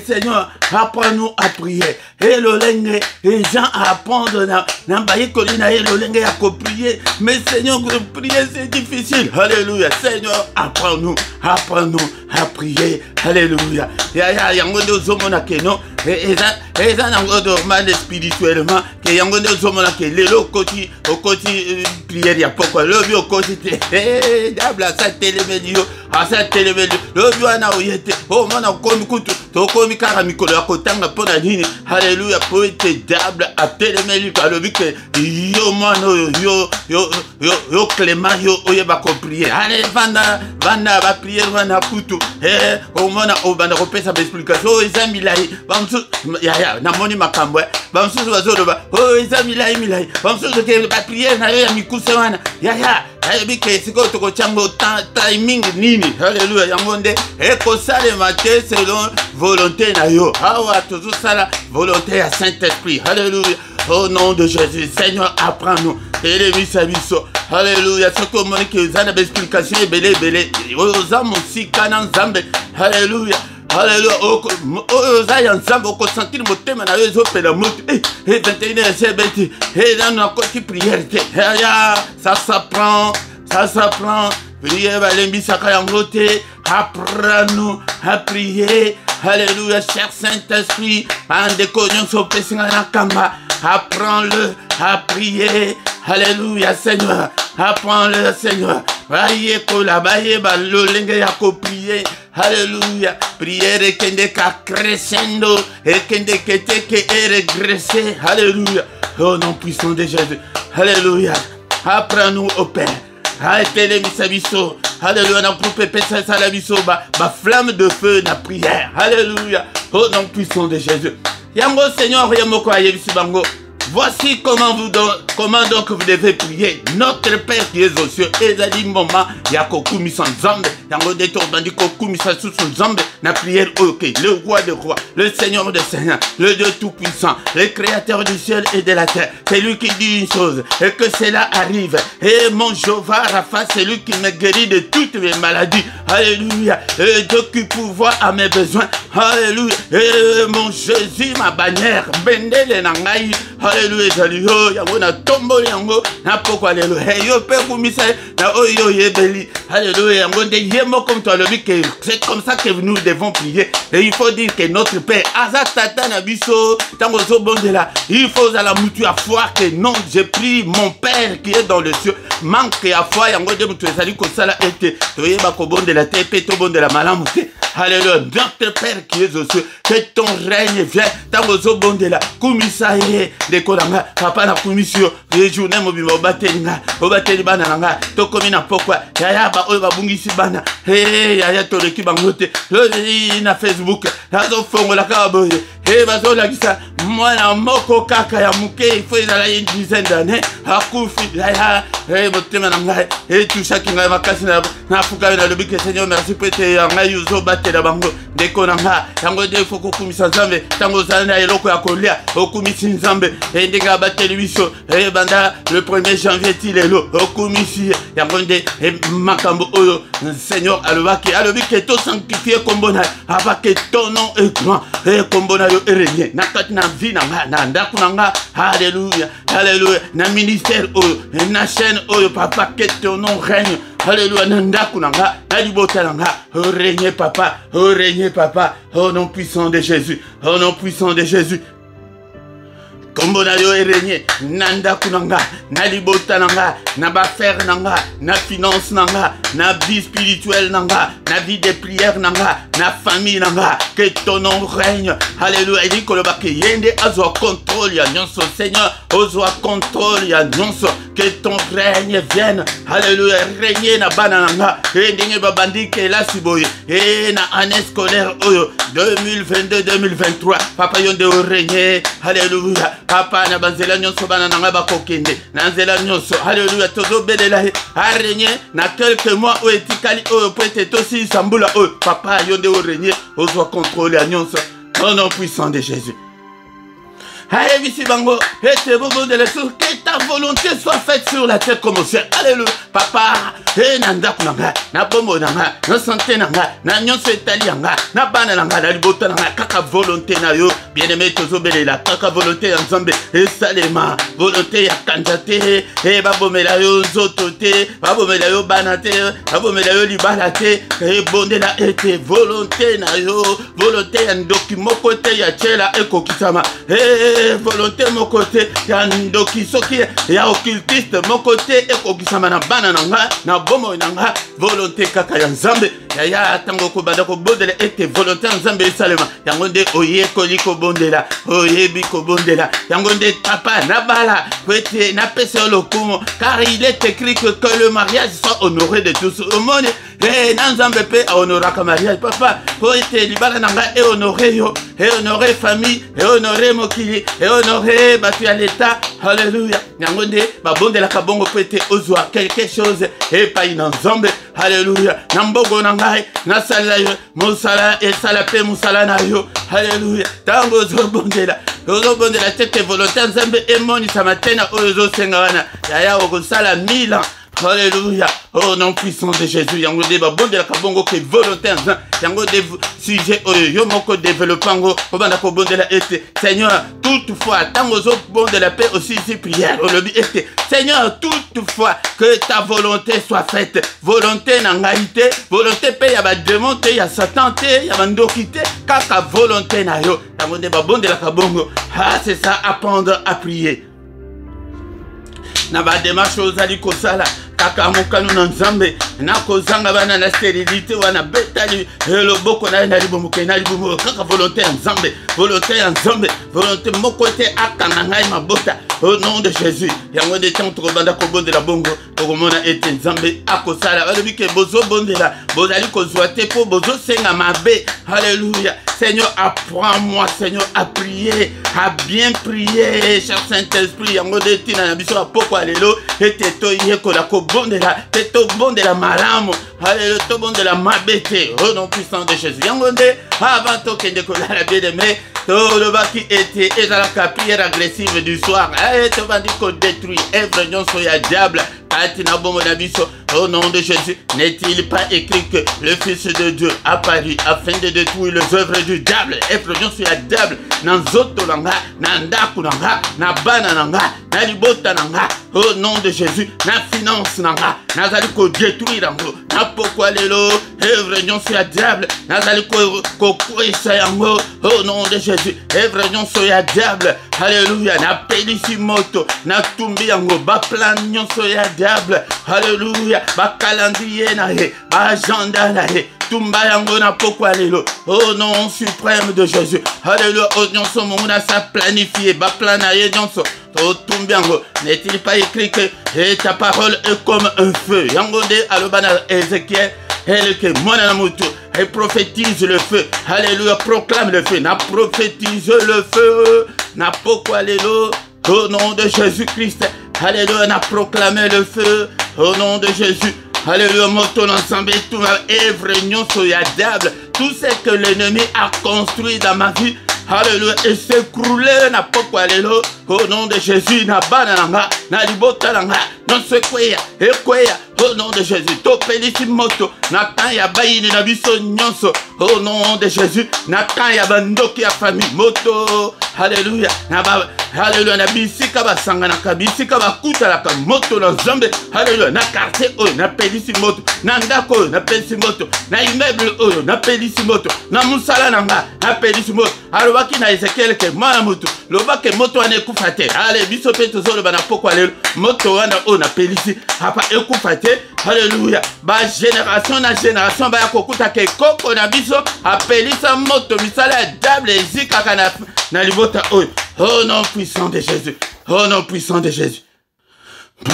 Speaker 1: Seigneur, apprends-nous à prier. Et le lingue, les gens apprendre n'ambaye kolina et le lingue à prier. Mais Seigneur, prier c'est difficile. Alléluia. Seigneur, apprends-nous à prier. Alléluia. Ya yangondo zomona keno. Et ça n'a normal spirituellement. Que yangondo zomona ke lelo koti prière ya pourquoi le bio koti diable ça télémédio à ça télémédio le bio na oyete oh mona komi kutu to komi kara mikolo ya kotanga pona nini. Alléluia, pour être diable à télémédio ka le que yo mano yo clément yo oyeba ko prier. Allez vanda ba prier vanda kutu oh mona obanda repesa explication ezamilai bamsu ya na moni makambo bamsu bazolo ba oh ezamilai bamsu ke ba prier na yo ya mikuse wana ya ayebike siko toko chango timing nini. Alléluia, yangonde eko sale mate selon volonté na yo awa tozo sala volonté ya Saint-Esprit. Alléluia, au nom de Jésus. Seigneur, apprends-nous elemi sabiso. Alléluia, ce que mon que zana explication belé oza musika na nzambe. Alléluia. Alléluia, oza nzambe oko sentir motema na yo ezopela moto 21 sebeti dans na koti prière te ça s'apprend. Priez balembi saka yangote, apprends-nous à prier. Alléluia, cher Saint-Esprit, en déconnion so pesinga na kamba, apprends-le à prier. Alléluia, Seigneur, apprends-le, Seigneur. Baye kola baye balo lenge ya ko prier. Alléluia, prière kende ka crescendo et kende kete ke regresser. Alléluia, au nom puissant de Jésus. Alléluia, apprends-nous au Père. Alléluia, misabiso. Alléluia, na pour pepe ça la biso ba flamme de feu na prière. Alléluia, au nom puissant de Jésus. Yango Seigneur, yamoko ayebisi bango. Voici comment donc vous devez prier. Notre Père qui est aux cieux. Ezali moment ya kokumisa nzambe. Yango deto bandi kokumisa susu nzambe na prière OK. Le roi des rois, le Seigneur des seigneurs, le Dieu tout puissant, le créateur du ciel et de la terre. C'est lui qui dit une chose et que cela arrive. Et mon Jéhovah Rapha, c'est lui qui me guérit de toutes mes maladies. Alléluia. Et Dieu qui pourvoit à mes besoins. Alléluia. Et mon Jésus, ma bannière. Bendele nangai. Alléluia, salut, yango na tombo yango na poko alléluia. Yo pe kumisa na oyo yebeli. Alléluia, yango de yemo comme toi le que c'est comme ça que nous devons prier. Et il faut dire que notre Père azatata na biso tango zo bondela. Il faut à la mutu à foi que non, je prie mon Père qui est dans le cieux. Manque à foi yango de mutu sali ko sala ete. Toyeba ko bondela te pe to bondela malamu te. Alléluia, notre Père qui est aux cieux, que ton règne vienne. Tango zo bondela kumisa ye de kolanga papa na kumisio les journées mobile obateli bana nanga to komi na pokwa ya ba oyo babungisi bana ya to leki bangote na Facebook nazo fongola ka boye bazo la kisa mwana moko kaka ya muke il faut ezala une dizaine d'années akufi ya motema nanga tout chacun nga makasi na fuka na lobi que Seigneur merci pour te nga yuzo batela bango de konanga yango de foko kumisa nzambe tango zana eloko ya kolia okumisi nzambe ndinga bateli biso banda le 1er janvier tilelo okumisi yangonde makambo oyo Seigneur alobi que to sanctifier kombona avake ton nom est grand kombona yo erenie nakati na vie na ndaku nanga. Alléluia, alléluia, na ministère oyo na chaîne oyo papa que ton nom règne. Alléluia, na ndaku nanga na libota nanga règne papa, au nom puissant de Jésus, au nom puissant de Jésus. Kombo na yo régner nanda kunanga na libota nanga na ba faire nanga na finance nanga na vie spirituelle nanga na vie de prière nanga na famille nanga que ton nom règne. Alléluia. Il dit que le baké yende azo contrôle ya nyonso Seigneur ozo contrôle ya nyonso que ton règne vienne. Alléluia. Régner na bana nanga ndenge babandi ke la siboye et na année scolaire oyo 2022-2023 papa yonde o régner. Alléluia. Papa na banzela nyonso bana nanga bakokende na nzela nyonso. Alléluia. Tozo belela a régner na quelques mois o etikali o peut-être aussi sambula o papa yonde o régner ozo contrôler à nyonso au nom puissant de Jésus. Allez, ici, Bango, et c'est beaucoup de la chose, que ta volonté soit faite sur la terre comme au ciel. Alléluia. Papa, et nanda kunanga, na bombo nanga, na santé nanga, na nyonso etali nanga, na bana nanga, na libota nanga, kaka volonté na yo, bien-aimé tozo belela, kaka volonté ya Nzambe, et salema, volonté ya kanjate, et babomela yo zotote, babomela yo banate, babomela yo libalate, et bondela ete, volonté na yo, volonté ya ndoki mokote ya chela eko kisama, volonté mon côté ya ndoki soki ya occultiste mon côté ekokisama na bana nanga na bomo nanga volonté kaka ya Nzambe ya tango ko banda ko bondela ete volonté ya Nzambe esalema yango nde oye koliko bondela oyebi ko bondela yango nde papa na bala kwete na pese lokumo car il est écrit que le mariage soit honoré de tous au monde et na Nzambe pe a honorer ka mariage papa po ete libala nanga e honorer yo et honorer famille et honorer mokili et honorer batu ya l'état. Alléluia. Yango nde babondela kabongo po ete ozwa quelque chose et pas na Nzambe. Alléluia. Nambogo nangai na sala yo musala et sala pe musala na yo. Alléluia. Tango zobondela tete volonté Nzambe emoni samatena ozo sengawana ya okosala 1000 ans. Alléluia. Oh nom puissant de Jésus. Yango de babonde la kabongo que volontaire. Yango de sujet yo moko développango. Obanda ko bonde la ete. Seigneur, toutefois, tango zo bonde la paix aussi ici prière. O lobi ete. Seigneur, toutefois que ta volonté soit faite. Volonté nangaïté, volonté paix ya ba démonté, ya satan té, ya bandokité, kaka volonté na yo. Yango de babonde la kabongo. Ah, c'est ça apprendre à prier. Na ba démarche ozali kosala kaka mokano na Nzambe na kozanga bana na stérilité wana betali loboko na libomuke na libomo kaka volonté ya Nzambe volonté moko te akanga ngai mabota au nom de Jésus. Yango de temps to banda ko bondela bongo to komona ete Nzambe akosala balobi ke bozo bondela bozali kozwa te po bozo senga mabe. Alléluia. Seigneur, apprends-moi, Seigneur, à prier, à bien prier, cher Saint-Esprit. Yango de tina na biso apoko alelo ete to yeko la ko bondela teto bondela malamu. Alléluia, to bondela mabete au nom puissant de Jésus. Yango de avant to kende ko la bien-aimé to le baki était et dans la prière agressive du soir. Et to bandi ko détruit œuvre nyonso ya diable. Au nom de Jésus, n'est-il pas écrit que le Fils de Dieu a paru afin de détruire les œuvres du diable? Effrayons sur le diable. Nanzoto nanga, nandaku nanga, na bana nanga, na libota nanga. Au nom de Jésus, na finance nanga, nazali ko détruire nango. Na pokwa lelo, effrayons sur le diable. Nazali ko kwesa yango. Au nom de Jésus, effrayons sur le diable. Alléluia. Na pelisi moto, na tumbi yango, ba plan nyonso ya diable. Alléluia. Ba calendrier na he, ba agenda na he. Tumba yango na pokwa lelo. Au nom suprême de Jésus. Alléluia. Au nyonso mona sa planifié, ba plan na ye nyonso. To tumbi yango. N'est-il pas écrit que ta parole est comme un feu? Yango de alobana Ézéchiel. Elle que mona na mutu. Et prophétise le feu. Alléluia. Proclame le feu. Na prophétise le feu. Na pokwa lelo. Au nom de Jésus-Christ. Alléluia, on a proclamé le feu au nom de Jésus. Alléluia, montons ensemble tout œuvre sur le diable. Tout ce que l'ennemi a construit dans ma vie. Alléluia, et s'écrouler n'a pas quoi alléluia. Au nom de Jésus, na bananga, na libota nanga, non se kwea, e kwea. Au nom de Jésus, to pelisi moto, na kan ya bayini na biso nyonso. Au nom de Jésus, na kan ya bandoki ya famille moto. Alléluia, na ba Alléluia, na bisika basangana ka bisika bakuta la ka moto na Nzambe. Alléluia, na quartier oyo na pelisi moto, na ndako oyo na pelisi moto, na immeuble oyo na pelisi moto, na musala nanga na pelisi moto. Alobaki na Ezekiel ke mwana moto, lobake moto wana ekufa te. Ale biso pe tozoloba na pokwa lelo, moto wana oyo na pelisi apa ekufa te. Alléluia, ba génération na génération ba kokuta ke koko na biso apelisa moto misala ya diable ezikaka na libota oyo. Oh nom puissant de Jésus. Oh nom puissant de Jésus.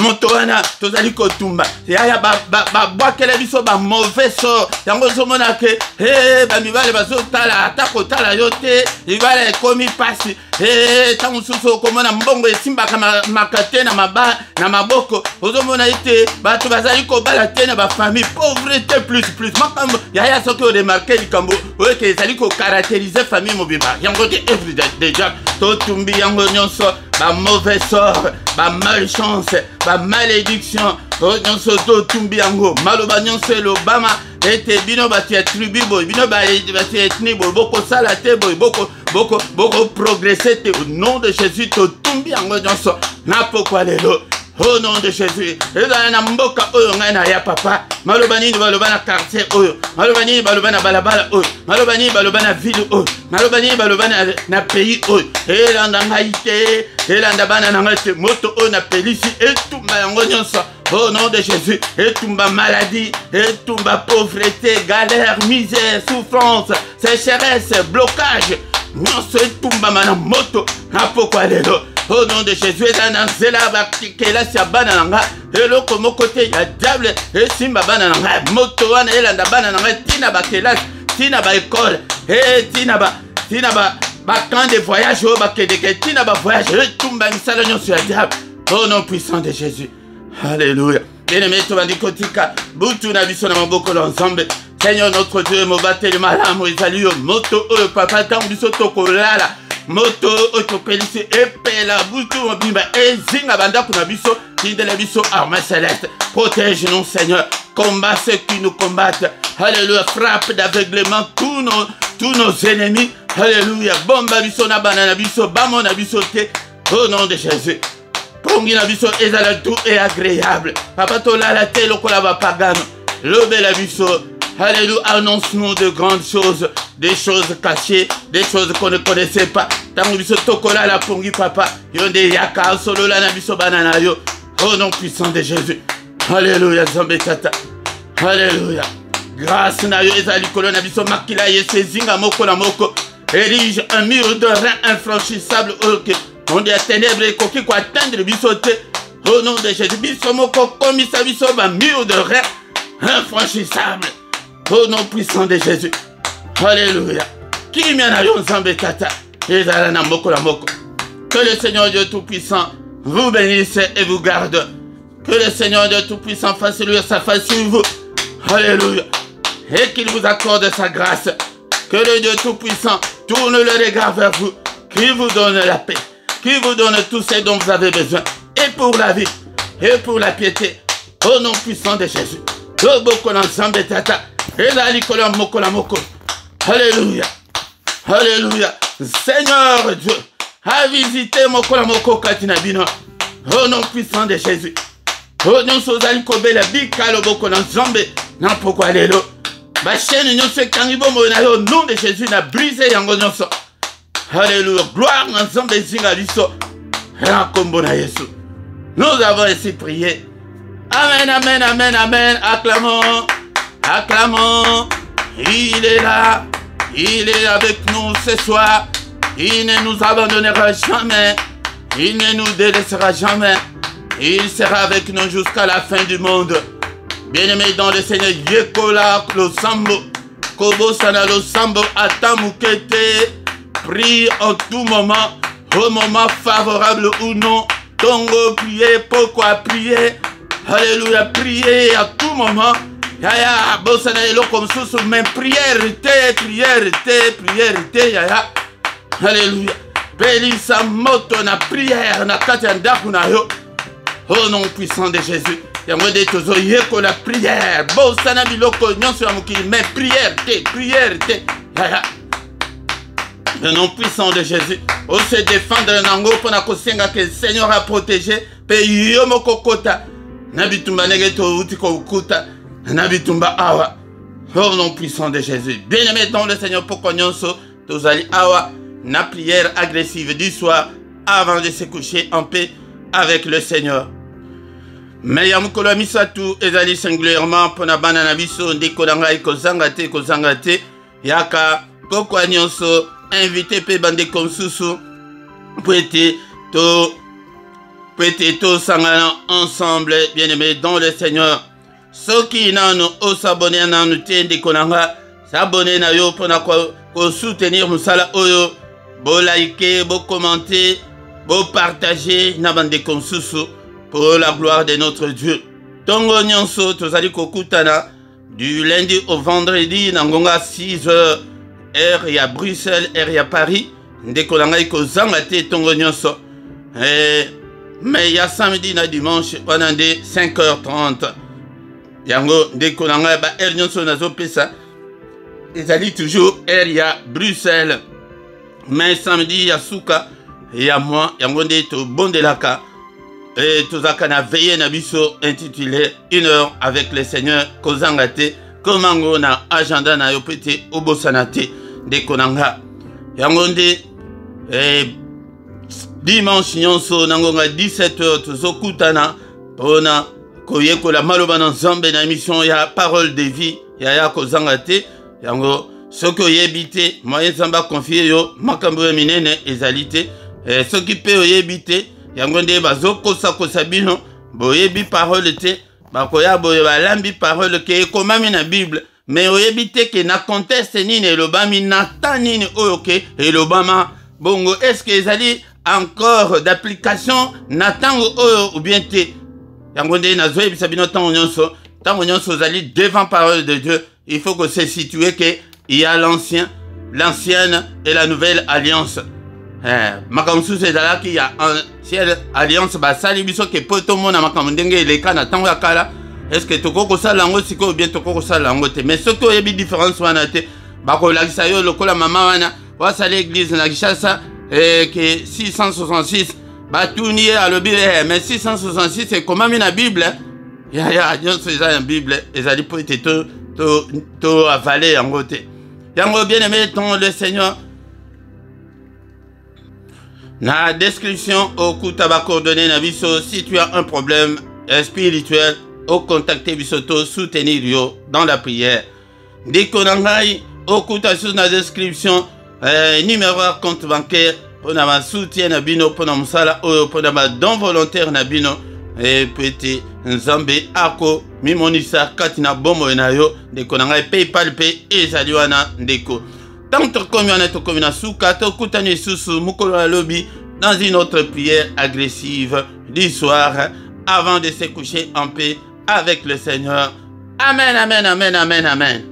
Speaker 1: Moto wana tozali kotumba yaya babwakele biso ba mauvais sort yango zomona ke bamibale bazotala ata kotala yo te libala ekomi pasi ntango mosusu okomona mbongo esimbaka makate na maboko ozomona ete bato bazali kobala te na bafamille pauvreté plus makambo yaya soki oremarke likambo oyeke ezali kocaracterize famille mobimba yango te œuvre de diable totumbi yango nyonso ba mauvais sort ba malchance ba malédiction nyonso totumbi yango maloba nyonso elobama ete bino bato ya tribu boye bino bato ya ethnie boye bokosala te boye boko progresser te au nom de Jésus totumbi yango nyonso na pokwa lelo. Au nom de Jésus, ezala na mboka oyo ngai na ya papa, maloba nini baloba na quartier oyo, maloba nini baloba na balabala oyo, maloba nini baloba na ville oyo, maloba nini baloba na pays oyo, elanda ngai te, elanda bana na ngai te, moto oyo na pelisi etumba yango nyonso. Au nom de Jésus, etumba maladie, etumba pauvreté, galère, misère, souffrance, sécheresse, blocage, nyonso etumba mana moto na pokwa lelo. Au nom de Jésus, ezanzela bakikela sia bana nanga eloko mokote ya diable esimba bana nanga moto wana elanda bana nanga tina bakelasi tina ba école tina ba camp de voyage o bakedeke tina ba voyage etumba misala nyonso ya diable. Au nom puissant de Jésus. Alléluia. Bien-aimé tobandikotika butu na biso na maboko na Nzambe. Seigneur notre Dieu mobateli malamu ezali yo moto oyo papa ntango biso tokolala moto otopelisi epela butu mobimba ezinga bandako na biso tindela biso armée céleste. Protège-nous Seigneur, combat ceux qui nous combattent. Alléluia, frappe d'aveuglement tous nos ennemis. Alléluia, bomba biso na bana na biso bamo na biso te. Au nom de Jésus. Pongi na biso ezala doux et agréable. Papa tolala te lokola bapagano. Lobe la biso. Alléluia, annonce-nous de grandes choses, des choses cachées, des choses qu'on ne connaissait pas. Tango biso tokola la pongi papa, yonde yaka solo la na biso banana yo. Au nom puissant de Jésus. Alléluia, Nzambe tata. Alléluia. Grâce na yo ezali kolo na biso makila yese zinga moko na moko. Érige un mur de rein infranchissable ok. On dit à ténèbres koki ko atteindre biso te. Au nom de Jésus biso moko komisa biso ba mur de rein infranchissable. Au nom puissant de Jésus. Alléluia. Qui m'y en a eu Nzambe tata. Ezala na moko la moko. Que le Seigneur Dieu Tout-Puissant vous bénisse et vous garde. Que le Seigneur Dieu Tout-Puissant fasse lui sa face sur vous. Alléluia. Et qu'il vous accorde sa grâce. Que le Dieu Tout-Puissant tourne le regard vers vous. Qu'il vous donne la paix. Qu'il vous donne tout ce dont vous avez besoin. Et pour la vie. Et pour la piété. Au nom puissant de Jésus. Alléluia. Alléluia. Seigneur Dieu, a visité Mokola Moko Katinabino. Au nom puissant de Jésus. Au nom Sozali Kobela Bikalo Boko Nzambe. N'a pourquoi Alléluia. Ma chaîne nous fait Kangibo Monayo au nom de Jésus n'a brisé Yango Nyonso. Alléluia. Gloire Nzambe Zingaliso. Rakombo na Yesu. Nous avons ainsi prié. Amen, amen, amen, amen. Acclamons. Acclamons. Il est là. Il est avec nous ce soir. Il ne nous abandonnera jamais. Il ne nous délaissera jamais. Il sera avec nous jusqu'à la fin du monde. Bien-aimés dans le Seigneur, Yekola Klosambo, Kobo Sanalo Sambo, Atamukete, prie en tout moment, au moment favorable ou non. Tongo, priez, pourquoi prier? Alléluia, priez à tout moment. Yaya, Bosana Elo comme ça, mais prière, yaya. Alléluia. Belisa moto na prière, na katenda kunayo. Au nom puissant de Jésus. Yamwe de tozo yeko la prière. Bosana biloko nyonso ya mukili, mais prière te. Yaya. Le nom puissant de Jésus. On se défendre nango pour na kosenga que le Seigneur a protégé. Pe yomo kokota. Nabitumba negeto uti kokuta. Nabitumba awa. Au nom puissant de Jésus. Bien-aimé dans le Seigneur, pourquoi nous tous allons awa na prière agressive du soir avant de se coucher en paix avec le Seigneur. Mais yamukolo misatu ezali singulièrement pour na bana na biso ndeko ngai kozangate yaka pourquoi nyonso invité pe bande konsusu poete to sangana ensemble bien-aimés dans le Seigneur. Soki nanu o s'abonner nanu te ndeko nanga s'abonner na yo pour na ko soutenir musala oyo bo liker, bo commenter, bo partager na bande konsusu pour la gloire de notre Dieu. Tongo nyonso tozali kokutana du lundi au vendredi nangonga 6h heure ya Bruxelles, heure ya Paris. Ndeko nanga kozanga te tongo nyonso. Mais ya samedi na dimanche onande 5h30. Yango ndeko nanga ba heure nyonso nazo pesa. Ezali toujours heure ya Bruxelles. Mais samedi ya suka ya moi yango nde to bondelaka. Et tout ça qu'on a veillé na biso intitulé 1 heure avec le Seigneur kozangate komango na agenda na yo pete obosanate de konanga yangonde dimanche nyonso nangonga 17h tuzokutana pona koyekola maloba na nzambe na émission ya parole de vie ya kozangate yango soko yebite moyen nzamba confier yo makambo minene ezalite soki pe oyebite yango nde bazokosa bino boyebi parole te bakoya boye balambi parole ke ekomami na Bible mais oyebi te ke na contexte nini elobami na ta nini oyo ke elobama bongo est-ce que ezali encore d'application na tango oyo ou bien te yango nde nazoyebisa bino tango nyonso ozali devant parole de Dieu il faut que se situe que il y a l'ancienne et la nouvelle alliance. Makamsu sezalaki ya ancienne alliance basali biso ke poto mona makambo ndenge eleka na tango ya kala est-ce que toko kosala yango sikoyo bien toko kosala yango te mais soki oyebi différence wana te bakolakisa yo lokola mama wana wasala église na Kinshasa ke 666 batuni ye alobi mais 666 ekomami na Bible ya nyonso eza na Bible ezali po ete to avale yango te yango bien aimé ton le Seigneur. Na description au kutaba coordonné na biso si tu as un problème spirituel au contacter bisoto soutenir yo dans la prière. Diko nangai au kuta sous na description numéro compte bancaire pour na soutien na bino pour na musala oyo pour na don volontaire na bino et petit nzambe ako mimonisa katina bomo na yo diko nangai PayPal pe ezali wana ndeko. Tant que comme on est comme na souka to kutani susu mukolo lobby dans une autre prière agressive du soir avant de se coucher en paix avec le Seigneur. Amen, amen, amen, amen, amen.